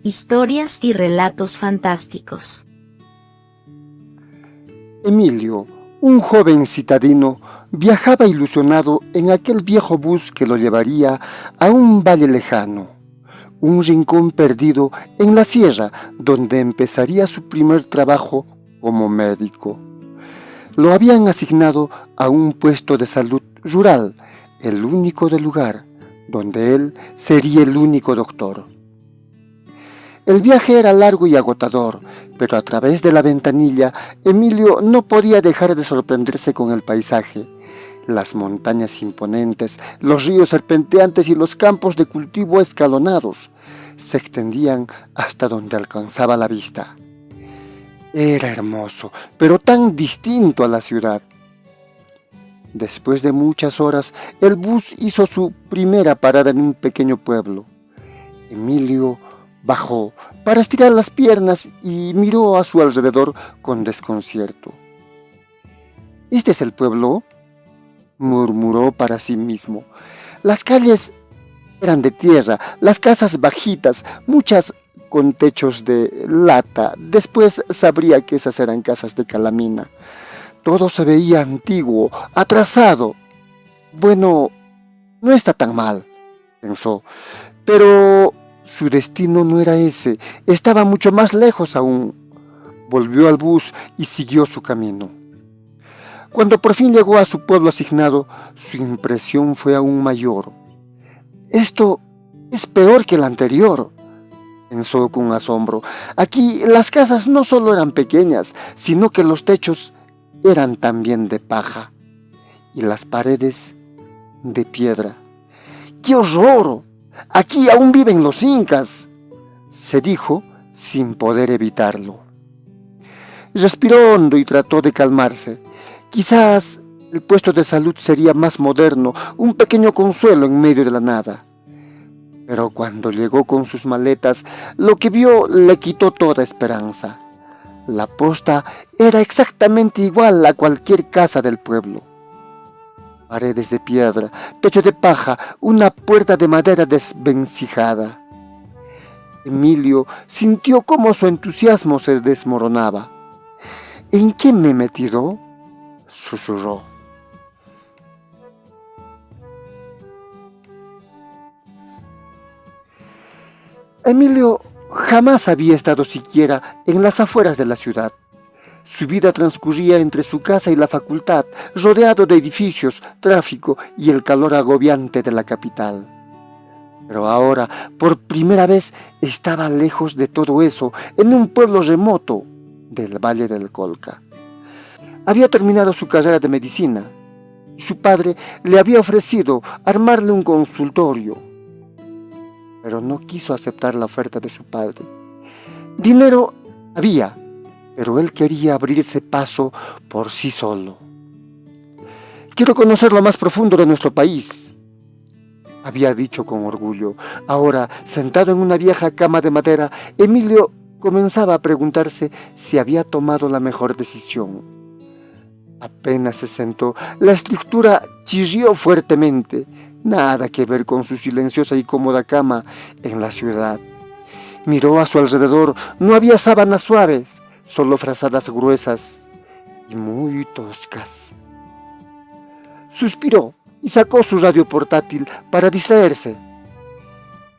Historias y relatos fantásticos. Emilio, un joven citadino, viajaba ilusionado en aquel viejo bus que lo llevaría a un valle lejano, un rincón perdido en la sierra donde empezaría su primer trabajo como médico. Lo habían asignado a un puesto de salud rural, el único del lugar, donde él sería el único doctor. El viaje era largo y agotador, pero a través de la ventanilla, Emilio no podía dejar de sorprenderse con el paisaje. Las montañas imponentes, los ríos serpenteantes y los campos de cultivo escalonados se extendían hasta donde alcanzaba la vista. Era hermoso, pero tan distinto a la ciudad. Después de muchas horas, el bus hizo su primera parada en un pequeño pueblo. Emilio bajó para estirar las piernas y miró a su alrededor con desconcierto. ¿Este es el pueblo?, murmuró para sí mismo. Las calles eran de tierra, las casas bajitas, muchas con techos de lata. Después sabría que esas eran casas de calamina. Todo se veía antiguo, atrasado. Bueno, no está tan mal, pensó, pero su destino no era ese, estaba mucho más lejos aún. Volvió al bus y siguió su camino. Cuando por fin llegó a su pueblo asignado, su impresión fue aún mayor. Esto es peor que el anterior, pensó con asombro. Aquí las casas no solo eran pequeñas, sino que los techos eran también de paja y las paredes de piedra. ¡Qué horror! Aquí aún viven los incas, se dijo sin poder evitarlo. Respiró hondo y trató de calmarse. Quizás el puesto de salud sería más moderno, un pequeño consuelo en medio de la nada. Pero cuando llegó con sus maletas, lo que vio le quitó toda esperanza. La posta era exactamente igual a cualquier casa del pueblo. Paredes de piedra, techo de paja, una puerta de madera desvencijada. Emilio sintió cómo su entusiasmo se desmoronaba. ¿En qué me he metido?, susurró. Emilio jamás había estado siquiera en las afueras de la ciudad. Su vida transcurría entre su casa y la facultad, rodeado de edificios, tráfico y el calor agobiante de la capital. Pero ahora, por primera vez, estaba lejos de todo eso, en un pueblo remoto del Valle del Colca. Había terminado su carrera de medicina y su padre le había ofrecido armarle un consultorio, pero no quiso aceptar la oferta de su padre. Dinero había, pero él quería abrirse paso por sí solo. «Quiero conocer lo más profundo de nuestro país», había dicho con orgullo. Ahora, sentado en una vieja cama de madera, Emilio comenzaba a preguntarse si había tomado la mejor decisión. Apenas se sentó, la estructura chirrió fuertemente, nada que ver con su silenciosa y cómoda cama en la ciudad. Miró a su alrededor, no había sábanas suaves, solo frazadas gruesas y muy toscas. Suspiró y sacó su radio portátil para distraerse,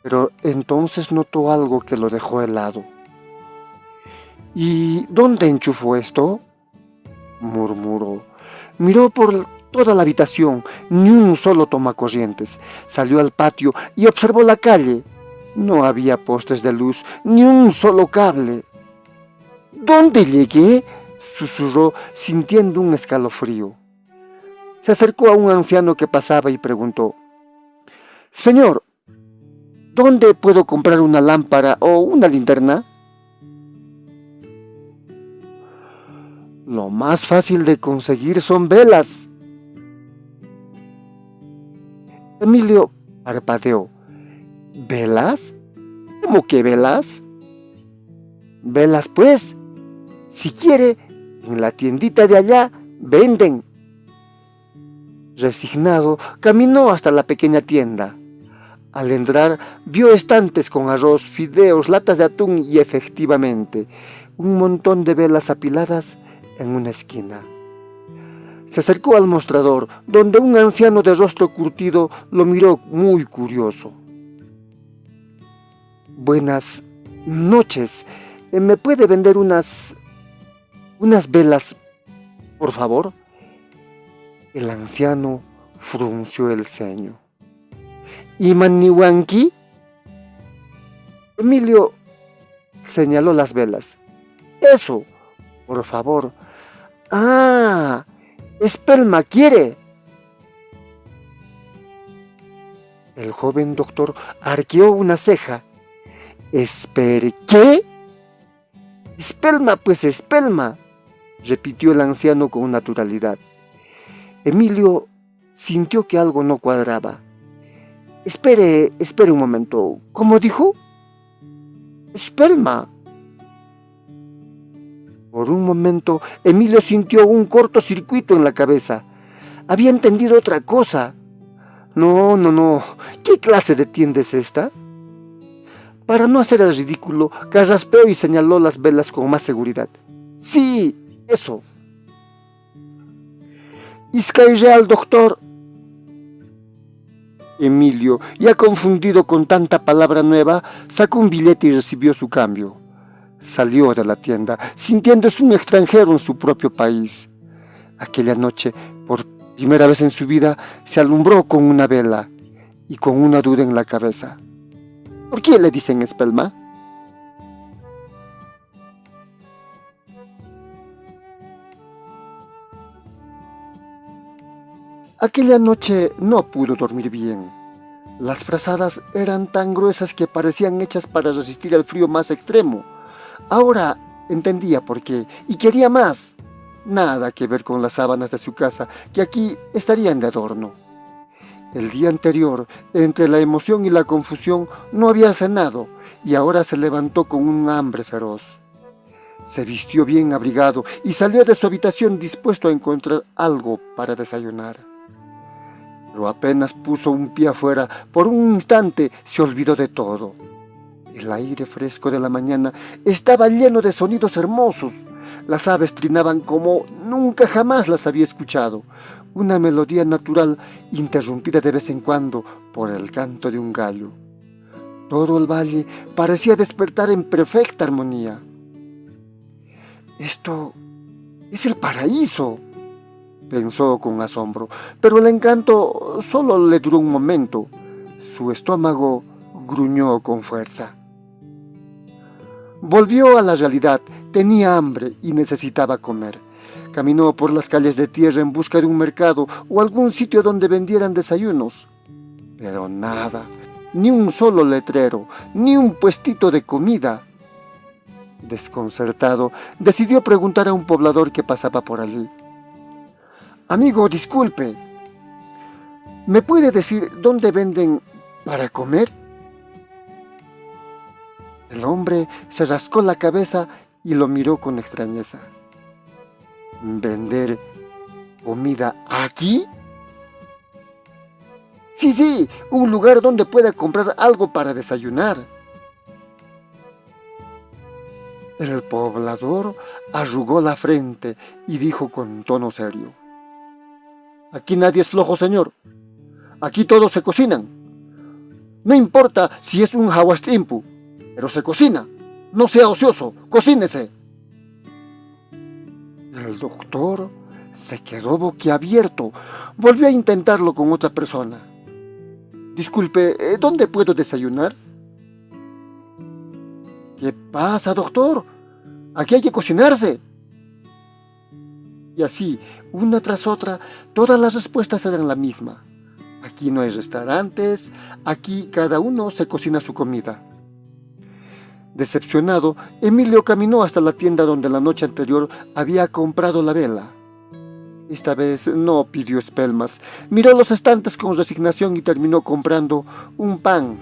pero entonces notó algo que lo dejó helado. ¿Y dónde enchufó esto?, murmuró. Miró por toda la habitación, ni un solo tomacorrientes. Salió al patio y observó la calle. No había postes de luz, ni un solo cable. ¿Dónde llegué?, susurró, sintiendo un escalofrío. Se acercó a un anciano que pasaba y preguntó: «Señor, ¿dónde puedo comprar una lámpara o una linterna?». «Lo más fácil de conseguir son velas». Emilio parpadeó. ¿Velas? ¿Cómo que velas? «Velas, pues. Si quiere, en la tiendita de allá venden». Resignado, caminó hasta la pequeña tienda. Al entrar, vio estantes con arroz, fideos, latas de atún y efectivamente, un montón de velas apiladas en una esquina. Se acercó al mostrador, donde un anciano de rostro curtido lo miró muy curioso. Buenas noches. ¿Me puede vender unas velas, por favor? El anciano frunció el ceño. ¿Y Maniwanki? Emilio señaló las velas. Eso, por favor. Ah, Espelma quiere. El joven doctor arqueó una ceja. ¿Espere qué? Espelma, pues Espelma, repitió el anciano con naturalidad. Emilio sintió que algo no cuadraba. Espere un momento. ¿Cómo dijo? Espelma. Por un momento, Emilio sintió un cortocircuito en la cabeza. Había entendido otra cosa. No. ¿Qué clase de tienda es esta? Para no hacer el ridículo, carraspeó y señaló las velas con más seguridad. Sí, eso. Real, doctor. Emilio, ya confundido con tanta palabra nueva, sacó un billete y recibió su cambio. Salió de la tienda, sintiéndose un extranjero en su propio país. Aquella noche, por primera vez en su vida, se alumbró con una vela y con una duda en la cabeza. ¿Por qué le dicen Espelma? Aquella noche no pudo dormir bien. Las frazadas eran tan gruesas que parecían hechas para resistir el frío más extremo. Ahora entendía por qué y quería más. Nada que ver con las sábanas de su casa, que aquí estarían de adorno. El día anterior, entre la emoción y la confusión, no había cenado y ahora se levantó con un hambre feroz. Se vistió bien abrigado y salió de su habitación dispuesto a encontrar algo para desayunar. Pero apenas puso un pie afuera, por un instante se olvidó de todo. El aire fresco de la mañana estaba lleno de sonidos hermosos. Las aves trinaban como nunca jamás las había escuchado. Una melodía natural interrumpida de vez en cuando por el canto de un gallo. Todo el valle parecía despertar en perfecta armonía. Esto es el paraíso, pensó con asombro, pero el encanto solo le duró un momento. Su estómago gruñó con fuerza. Volvió a la realidad, tenía hambre y necesitaba comer. Caminó por las calles de tierra en busca de un mercado o algún sitio donde vendieran desayunos. Pero nada, ni un solo letrero, ni un puestito de comida. Desconcertado, decidió preguntar a un poblador que pasaba por allí. Amigo, disculpe, ¿me puede decir dónde venden para comer? El hombre se rascó la cabeza y lo miró con extrañeza. ¿Vender comida aquí? Sí, un lugar donde pueda comprar algo para desayunar. El poblador arrugó la frente y dijo con tono serio. Aquí nadie es flojo, señor. Aquí todos se cocinan. No importa si es un Hawastimpu, pero se cocina. No sea ocioso, cocínese. El doctor se quedó boquiabierto. Volvió a intentarlo con otra persona. Disculpe, ¿dónde puedo desayunar? ¿Qué pasa, doctor? Aquí hay que cocinarse. Y así, una tras otra, todas las respuestas eran la misma. Aquí no hay restaurantes, aquí cada uno se cocina su comida. Decepcionado, Emilio caminó hasta la tienda donde la noche anterior había comprado la vela. Esta vez no pidió espelmas, miró los estantes con resignación y terminó comprando un pan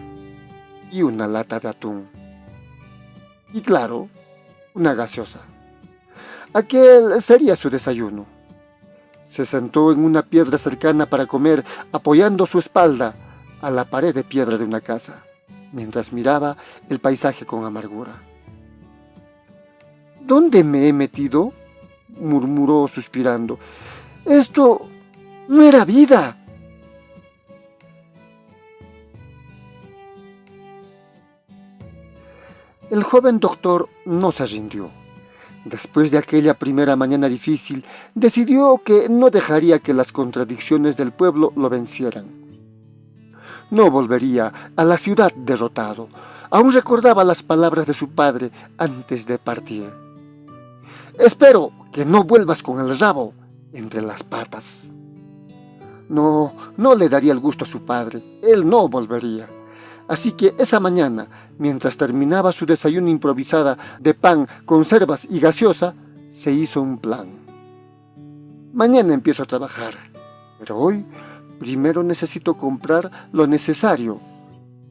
y una lata de atún. Y claro, una gaseosa. Aquel sería su desayuno. Se sentó en una piedra cercana para comer, apoyando su espalda, a la pared de piedra de una casa, mientras miraba el paisaje con amargura. ¿Dónde me he metido?, murmuró suspirando. Esto no era vida. El joven doctor no se rindió. Después de aquella primera mañana difícil, decidió que no dejaría que las contradicciones del pueblo lo vencieran. No volvería a la ciudad derrotado. Aún recordaba las palabras de su padre antes de partir. Espero que no vuelvas con el rabo entre las patas. No le daría el gusto a su padre. Él no volvería. Así que esa mañana, mientras terminaba su desayuno improvisada de pan, conservas y gaseosa, se hizo un plan. Mañana empiezo a trabajar, pero hoy primero necesito comprar lo necesario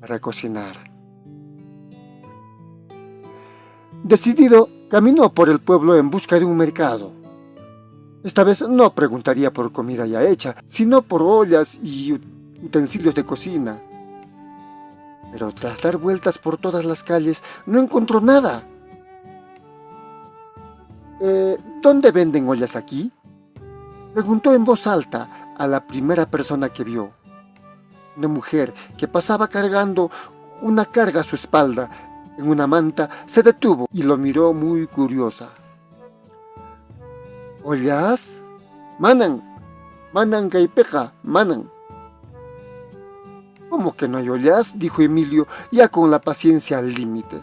para cocinar. Decidido, caminó por el pueblo en busca de un mercado. Esta vez no preguntaría por comida ya hecha, sino por ollas y utensilios de cocina. Pero tras dar vueltas por todas las calles, no encontró nada. ¿Dónde venden ollas aquí?, preguntó en voz alta a la primera persona que vio. Una mujer que pasaba cargando una carga a su espalda en una manta se detuvo y lo miró muy curiosa. ¿Ollas? Manan kaypeqa, manan. ¿Cómo que no hay ollas?, dijo Emilio, ya con la paciencia al límite.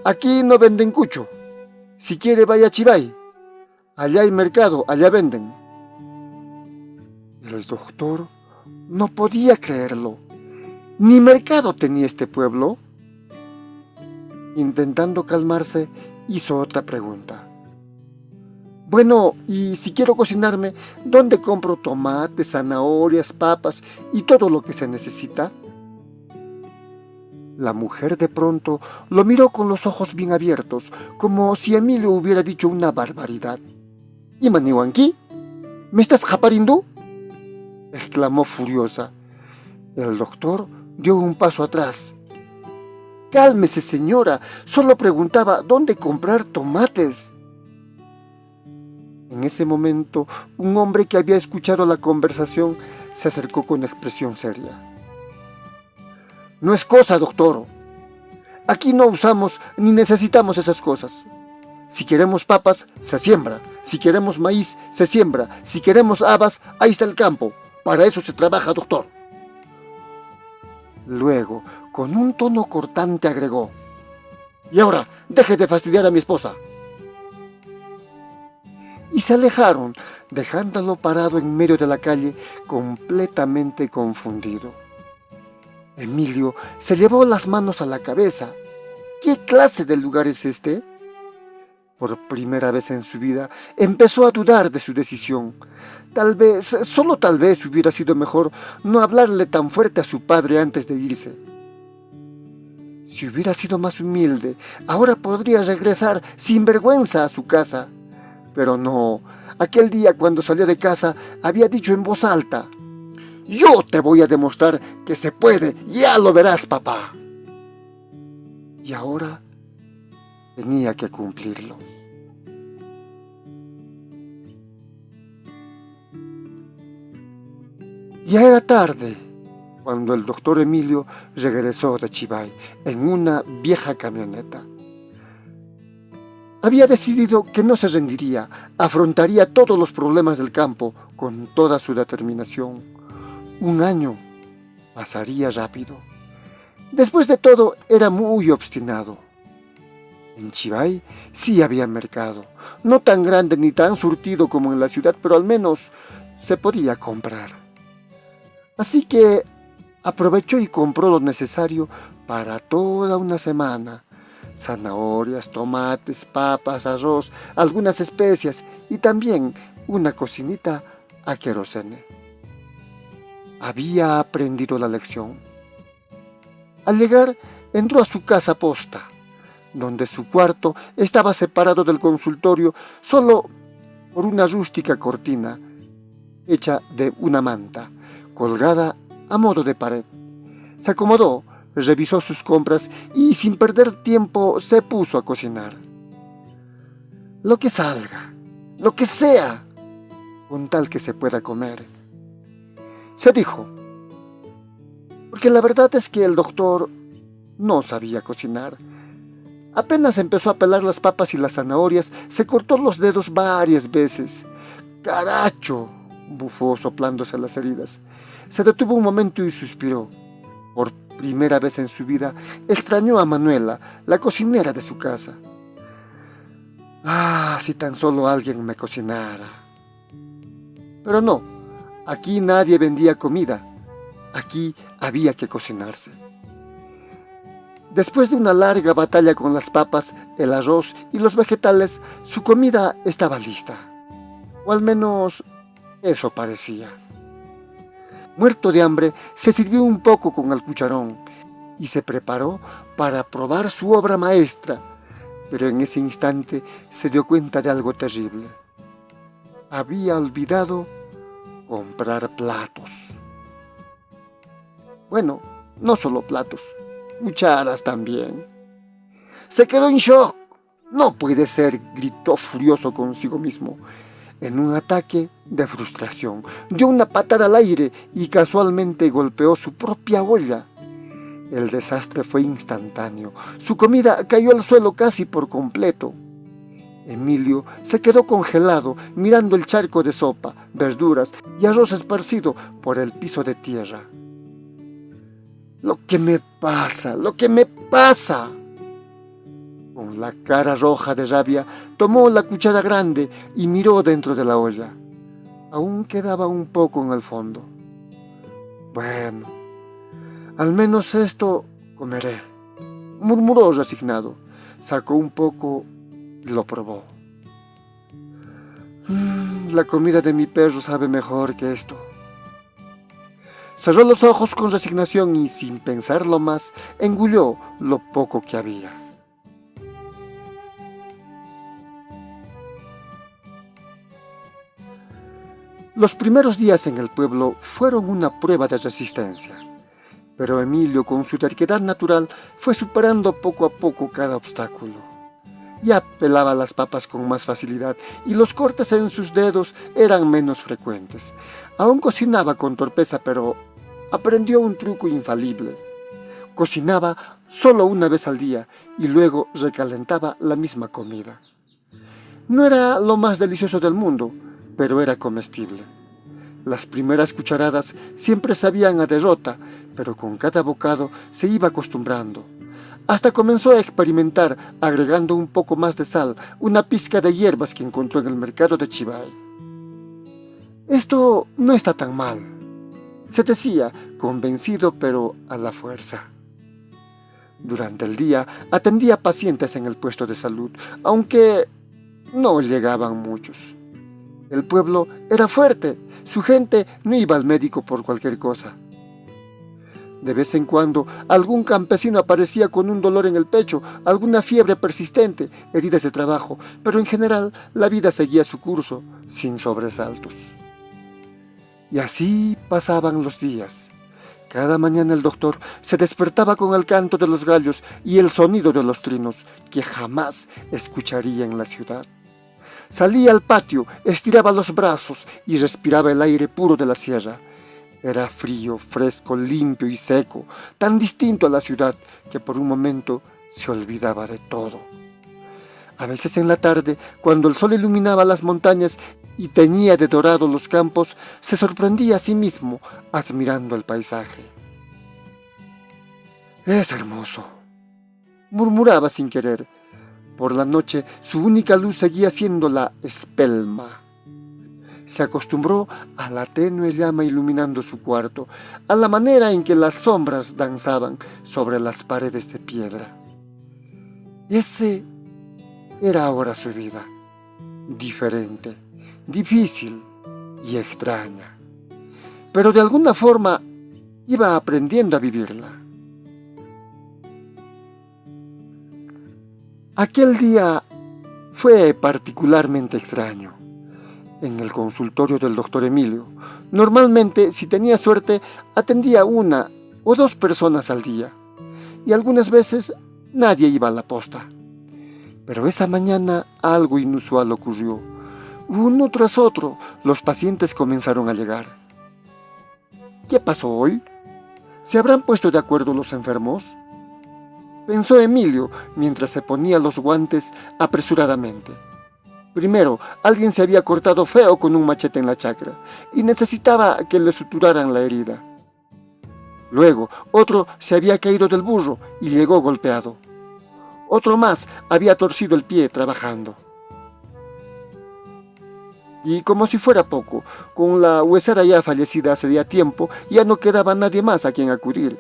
Aquí no venden cucho. Si quiere vaya a Chivay. Allá hay mercado, allá venden. El doctor no podía creerlo. ¿Ni mercado tenía este pueblo? Intentando calmarse, hizo otra pregunta. Bueno, y si quiero cocinarme, ¿dónde compro tomates, zanahorias, papas y todo lo que se necesita? La mujer de pronto lo miró con los ojos bien abiertos, como si Emilio hubiera dicho una barbaridad. ¿Y maniwanqui? ¿Me estás japarindo?, exclamó furiosa. El doctor dio un paso atrás. Cálmese, señora, solo preguntaba dónde comprar tomates. En ese momento, un hombre que había escuchado la conversación se acercó con expresión seria. No es cosa, doctor. Aquí no usamos ni necesitamos esas cosas. Si queremos papas, se siembra. Si queremos maíz, se siembra. Si queremos habas, ahí está el campo. Para eso se trabaja, doctor. Luego, con un tono cortante agregó. Y ahora, deje de fastidiar a mi esposa. Y se alejaron, dejándolo parado en medio de la calle, completamente confundido. Emilio se llevó las manos a la cabeza. ¿Qué clase de lugar es este? Por primera vez en su vida, empezó a dudar de su decisión. Tal vez, solo tal vez, hubiera sido mejor no hablarle tan fuerte a su padre antes de irse. Si hubiera sido más humilde, ahora podría regresar sin vergüenza a su casa. Pero no, aquel día cuando salió de casa había dicho en voz alta: «Yo te voy a demostrar que se puede, ya lo verás, papá». Y ahora tenía que cumplirlo. Ya era tarde cuando el doctor Emilio regresó de Chivay en una vieja camioneta. Había decidido que no se rendiría, afrontaría todos los problemas del campo con toda su determinación. Un año pasaría rápido. Después de todo, era muy obstinado. En Chivay sí había mercado, no tan grande ni tan surtido como en la ciudad, pero al menos se podía comprar. Así que aprovechó y compró lo necesario para toda una semana. Zanahorias, tomates, papas, arroz, algunas especias y también una cocinita a querosene. Había aprendido la lección. Al llegar, entró a su casa posta, donde su cuarto estaba separado del consultorio solo por una rústica cortina hecha de una manta, colgada a modo de pared. Se acomodó, revisó sus compras y sin perder tiempo se puso a cocinar. Lo que salga, lo que sea, con tal que se pueda comer. Se dijo, porque la verdad es que el doctor no sabía cocinar. Apenas empezó a pelar las papas y las zanahorias, se cortó los dedos varias veces. ¡Caracho!, bufó soplándose las heridas. Se detuvo un momento y suspiró. Por primera vez en su vida, extrañó a Manuela, la cocinera de su casa. ¡Ah, si tan solo alguien me cocinara! Pero no, aquí nadie vendía comida. Aquí había que cocinarse. Después de una larga batalla con las papas, el arroz y los vegetales, su comida estaba lista. O al menos eso parecía. Muerto de hambre, se sirvió un poco con el cucharón y se preparó para probar su obra maestra, pero en ese instante se dio cuenta de algo terrible. Había olvidado comprar platos. Bueno, no solo platos, cucharas también. Se quedó en shock. No puede ser, gritó furioso consigo mismo. En un ataque de frustración, dio una patada al aire y casualmente golpeó su propia olla. El desastre fue instantáneo. Su comida cayó al suelo casi por completo. Emilio se quedó congelado mirando el charco de sopa, verduras y arroz esparcido por el piso de tierra. ¡Lo que me pasa! ¡Lo que me pasa! Con la cara roja de rabia, tomó la cuchara grande y miró dentro de la olla. Aún quedaba un poco en el fondo. Bueno, al menos esto comeré, murmuró resignado. Sacó un poco y lo probó. La comida de mi perro sabe mejor que esto. Cerró los ojos con resignación y, sin pensarlo más, engulló lo poco que había. Los primeros días en el pueblo fueron una prueba de resistencia, pero Emilio, con su terquedad natural, fue superando poco a poco cada obstáculo. Ya pelaba las papas con más facilidad y los cortes en sus dedos eran menos frecuentes. Aún cocinaba con torpeza, pero aprendió un truco infalible. Cocinaba solo una vez al día y luego recalentaba la misma comida. No era lo más delicioso del mundo, pero era comestible. Las primeras cucharadas siempre sabían a derrota, pero con cada bocado se iba acostumbrando. Hasta comenzó a experimentar, agregando un poco más de sal, una pizca de hierbas que encontró en el mercado de Chivay. Esto no está tan mal, se decía, convencido pero a la fuerza. Durante el día atendía pacientes en el puesto de salud, aunque no llegaban muchos. El pueblo era fuerte, su gente no iba al médico por cualquier cosa. De vez en cuando, algún campesino aparecía con un dolor en el pecho, alguna fiebre persistente, heridas de trabajo, pero en general la vida seguía su curso, sin sobresaltos. Y así pasaban los días. Cada mañana el doctor se despertaba con el canto de los gallos y el sonido de los trinos, que jamás escucharía en la ciudad. Salía al patio, estiraba los brazos y respiraba el aire puro de la sierra. Era frío, fresco, limpio y seco, tan distinto a la ciudad que por un momento se olvidaba de todo. A veces en la tarde, cuando el sol iluminaba las montañas y teñía de dorado los campos, se sorprendía a sí mismo admirando el paisaje. «Es hermoso», murmuraba sin querer. Por la noche, su única luz seguía siendo la espelma. Se acostumbró a la tenue llama iluminando su cuarto, a la manera en que las sombras danzaban sobre las paredes de piedra. Ese era ahora su vida, diferente, difícil y extraña. Pero de alguna forma iba aprendiendo a vivirla. Aquel día fue particularmente extraño. en el consultorio del doctor Emilio. Normalmente, si tenía suerte, atendía 1 o 2 personas al día, y algunas veces nadie iba a la posta. Pero esa mañana algo inusual ocurrió. Uno tras otro, los pacientes comenzaron a llegar. ¿Qué pasó hoy? ¿Se habrán puesto de acuerdo los enfermos?, pensó Emilio mientras se ponía los guantes apresuradamente. Primero, alguien se había cortado feo con un machete en la chacra y necesitaba que le suturaran la herida. Luego, otro se había caído del burro y llegó golpeado. Otro más había torcido el pie trabajando. Y como si fuera poco, con la huesera ya fallecida hace ya tiempo, ya no quedaba nadie más a quien acudir.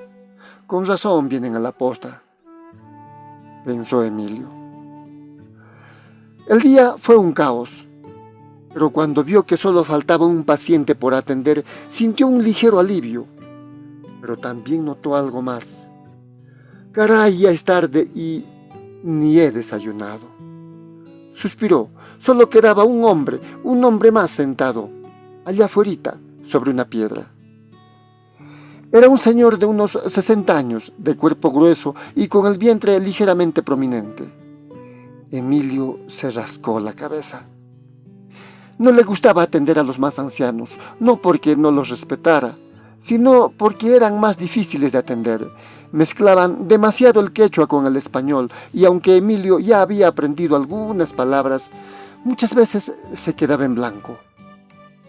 Con razón vienen a la posta, pensó Emilio. El día fue un caos, pero cuando vio que solo faltaba un paciente por atender, sintió un ligero alivio, pero también notó algo más. Caray, ya es tarde y ni he desayunado. Suspiró. Solo quedaba un hombre más sentado, allá afuera, sobre una piedra. Era un señor de unos 60 años, de cuerpo grueso y con el vientre ligeramente prominente. Emilio se rascó la cabeza. No le gustaba atender a los más ancianos, no porque no los respetara, sino porque eran más difíciles de atender. Mezclaban demasiado el quechua con el español, y aunque Emilio ya había aprendido algunas palabras, muchas veces se quedaba en blanco.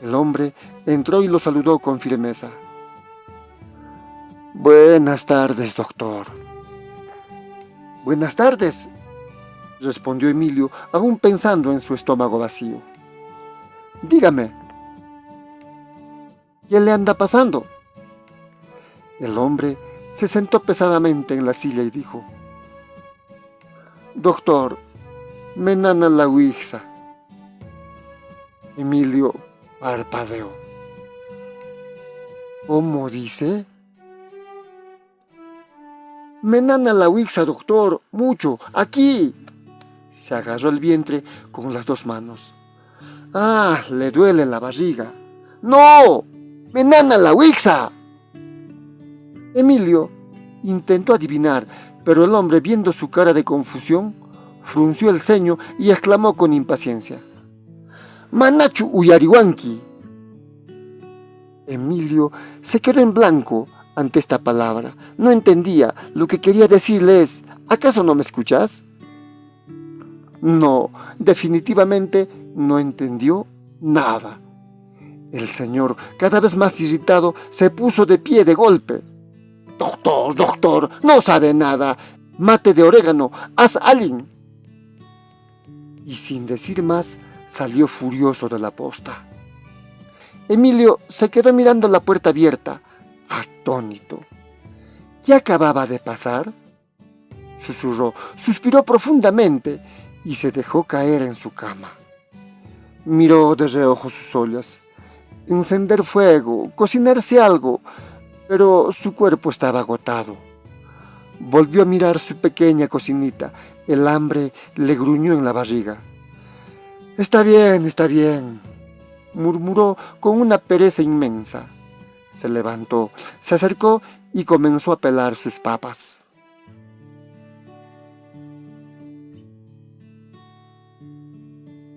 El hombre entró y lo saludó con firmeza. «Buenas tardes, doctor». «Buenas tardes», respondió Emilio, aún pensando en su estómago vacío. «Dígame, ¿qué le anda pasando?». El hombre se sentó pesadamente en la silla y dijo: «Doctor, me nana la huixa». Emilio parpadeó. «¿Cómo dice?». «Me nana la huixa, doctor, mucho, aquí». Se agarró el vientre con las 2 manos. «Ah, le duele la barriga». «No, me nana la huixa». Emilio intentó adivinar, pero el hombre, viendo su cara de confusión, frunció el ceño y exclamó con impaciencia: «Manachu uyariwanki». Emilio se quedó en blanco ante esta palabra. No entendía. Lo que quería decirle es: ¿acaso no me escuchas? No, definitivamente no entendió nada. El señor, cada vez más irritado, se puso de pie de golpe. «Doctor, doctor, no sabe nada. Mate de orégano, haz alin». Y sin decir más, salió furioso de la posta. Emilio se quedó mirando la puerta abierta, atónito. ¿Qué acababa de pasar?, susurró, suspiró profundamente y se dejó caer en su cama. Miró de reojo sus ollas. Encender fuego, cocinarse algo, pero su cuerpo estaba agotado. Volvió a mirar su pequeña cocinita. El hambre le gruñó en la barriga. Está bien», murmuró con una pereza inmensa. Se levantó, se acercó y comenzó a pelar sus papas.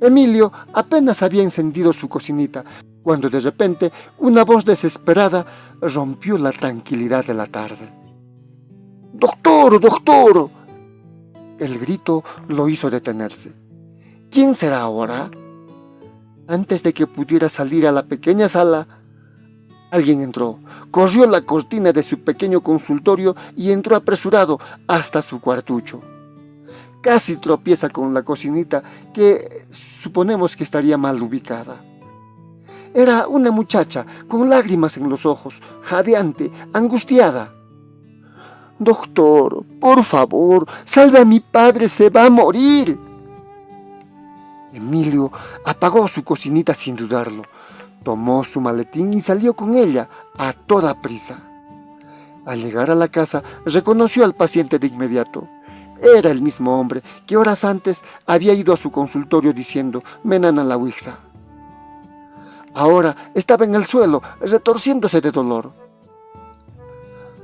Emilio apenas había encendido su cocinita, cuando de repente una voz desesperada rompió la tranquilidad de la tarde. «¡Doctor, doctor!». El grito lo hizo detenerse. ¿Quién será ahora? Antes de que pudiera salir a la pequeña sala, alguien entró, corrió la cortina de su pequeño consultorio y entró apresurado hasta su cuartucho. Casi tropieza con la cocinita, que suponemos que estaría mal ubicada. Era una muchacha con lágrimas en los ojos, jadeante, angustiada. «Doctor, por favor, salve a mi padre, se va a morir». Emilio apagó su cocinita sin dudarlo. Tomó su maletín y salió con ella a toda prisa. Al llegar a la casa, reconoció al paciente de inmediato. Era el mismo hombre que horas antes había ido a su consultorio diciendo: «Me nana la huixa». Ahora estaba en el suelo, retorciéndose de dolor.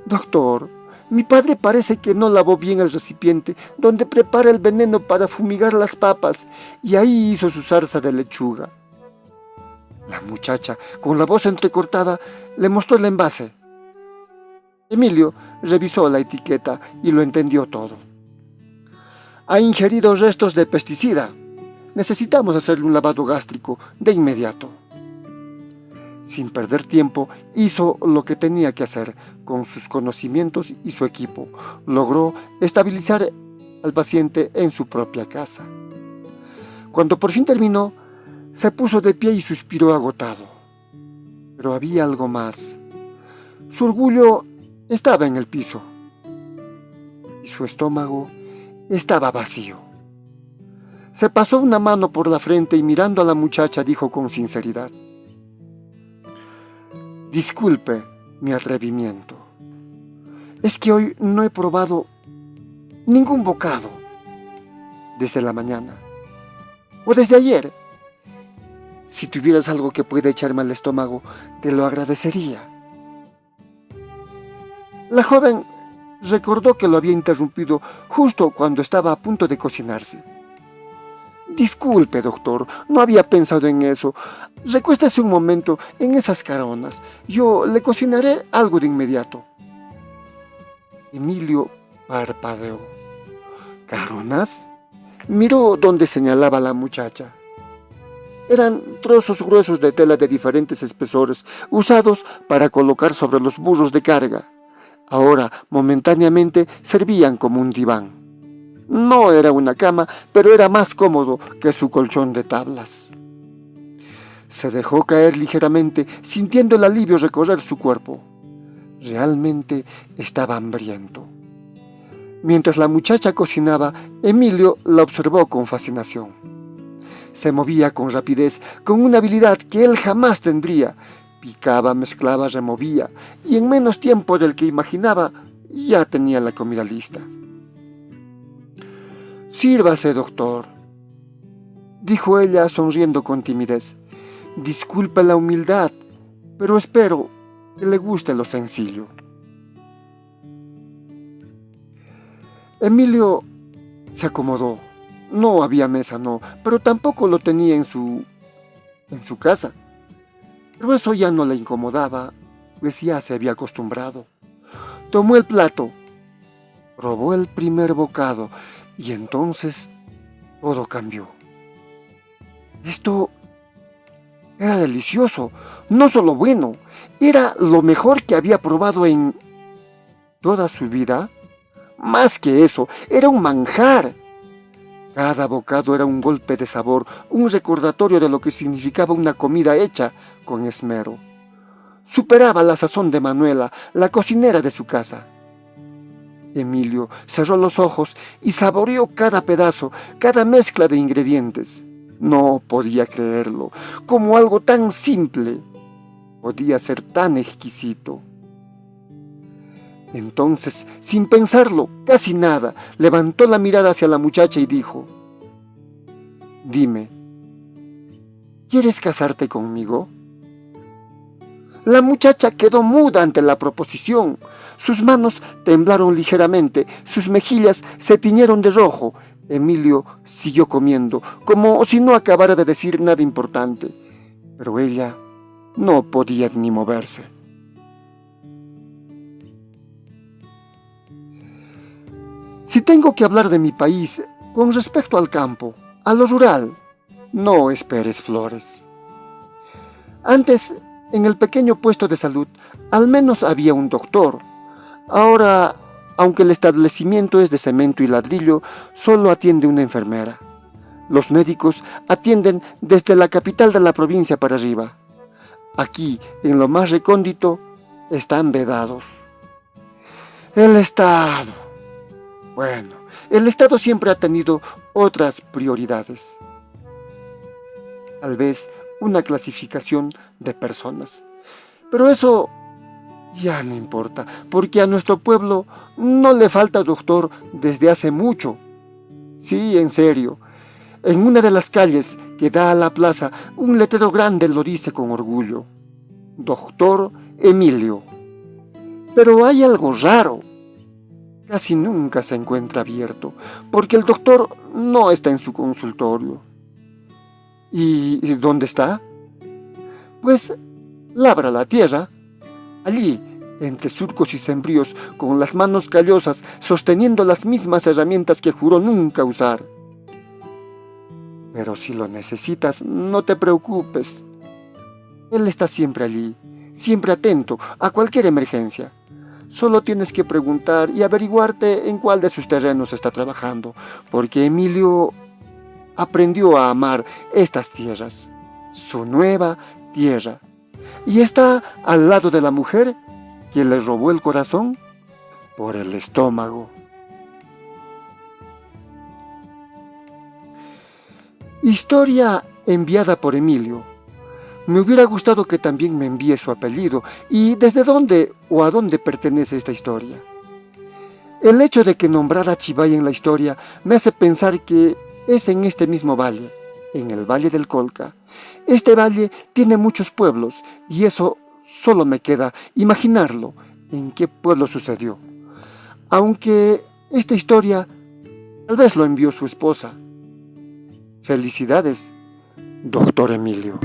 Doctor, mi padre parece que no lavó bien el recipiente donde prepara el veneno para fumigar las papas y ahí hizo su salsa de lechuga. La muchacha, con la voz entrecortada, le mostró el envase. Emilio revisó la etiqueta y lo entendió todo. Ha ingerido restos de pesticida. Necesitamos hacerle un lavado gástrico de inmediato. Sin perder tiempo, hizo lo que tenía que hacer con sus conocimientos y su equipo. Logró estabilizar al paciente en su propia casa. Cuando por fin terminó, se puso de pie y suspiró agotado. Pero había algo más. Su orgullo estaba en el piso y su estómago estaba vacío. Se pasó una mano por la frente y mirando a la muchacha dijo con sinceridad: disculpe mi atrevimiento. Es que hoy no he probado ningún bocado desde la mañana o desde ayer. Si tuvieras algo que pueda echarme al estómago, te lo agradecería. La joven recordó que lo había interrumpido justo cuando estaba a punto de cocinarse. Disculpe, doctor, no había pensado en eso. Recuéstese un momento en esas caronas. Yo le cocinaré algo de inmediato. Emilio parpadeó. ¿Caronas? Miró donde señalaba la muchacha. Eran trozos gruesos de tela de diferentes espesores, usados para colocar sobre los burros de carga. Ahora, momentáneamente, servían como un diván. No era una cama, pero era más cómodo que su colchón de tablas. Se dejó caer ligeramente, sintiendo el alivio recorrer su cuerpo. Realmente estaba hambriento. Mientras la muchacha cocinaba, Emilio la observó con fascinación. Se movía con rapidez, con una habilidad que él jamás tendría. Picaba, mezclaba, removía, y en menos tiempo del que imaginaba, ya tenía la comida lista. Sírvase, doctor, dijo ella sonriendo con timidez. Disculpe la humildad, pero espero que le guste lo sencillo. Emilio se acomodó. No había mesa, no, pero tampoco lo tenía en su casa. Pero eso ya no le incomodaba, pues ya se había acostumbrado. Tomó el plato, probó el primer bocado y entonces todo cambió. Esto era delicioso, no solo bueno, era lo mejor que había probado en toda su vida. Más que eso, era un manjar. Cada bocado era un golpe de sabor, un recordatorio de lo que significaba una comida hecha con esmero. Superaba la sazón de Manuela, la cocinera de su casa. Emilio cerró los ojos y saboreó cada pedazo, cada mezcla de ingredientes. No podía creerlo, como algo tan simple podía ser tan exquisito. Entonces, sin pensarlo, casi nada, levantó la mirada hacia la muchacha y dijo: dime, ¿quieres casarte conmigo? La muchacha quedó muda ante la proposición. Sus manos temblaron ligeramente, sus mejillas se tiñeron de rojo. Emilio siguió comiendo, como si no acabara de decir nada importante, pero ella no podía ni moverse. Si tengo que hablar de mi país con respecto al campo, a lo rural, no esperes flores. Antes, en el pequeño puesto de salud, al menos había un doctor. Ahora, aunque el establecimiento es de cemento y ladrillo, solo atiende una enfermera. Los médicos atienden desde la capital de la provincia para arriba. Aquí, en lo más recóndito, están vedados. El Estado. Bueno, el Estado siempre ha tenido otras prioridades. Tal vez una clasificación de personas. Pero eso ya no importa, porque a nuestro pueblo no le falta doctor desde hace mucho. Sí, en serio. En una de las calles que da a la plaza, un letrero grande lo dice con orgullo: Doctor Emilio. Pero hay algo raro. Casi nunca se encuentra abierto, porque el doctor no está en su consultorio. ¿Y dónde está? Pues labra la tierra, allí, entre surcos y sembríos, con las manos callosas, sosteniendo las mismas herramientas que juró nunca usar. Pero si lo necesitas, no te preocupes. Él está siempre allí, siempre atento a cualquier emergencia. Solo tienes que preguntar y averiguarte en cuál de sus terrenos está trabajando, porque Emilio aprendió a amar estas tierras, su nueva tierra, y está al lado de la mujer que le robó el corazón por el estómago. Historia enviada por Emilio. Me hubiera gustado que también me envíe su apellido y desde dónde o a dónde pertenece esta historia. El hecho de que nombrara a Chivay en la historia me hace pensar que es en este mismo valle, en el Valle del Colca. Este valle tiene muchos pueblos y eso solo me queda imaginarlo en qué pueblo sucedió. Aunque esta historia tal vez lo envió su esposa. Felicidades, doctor Emilio.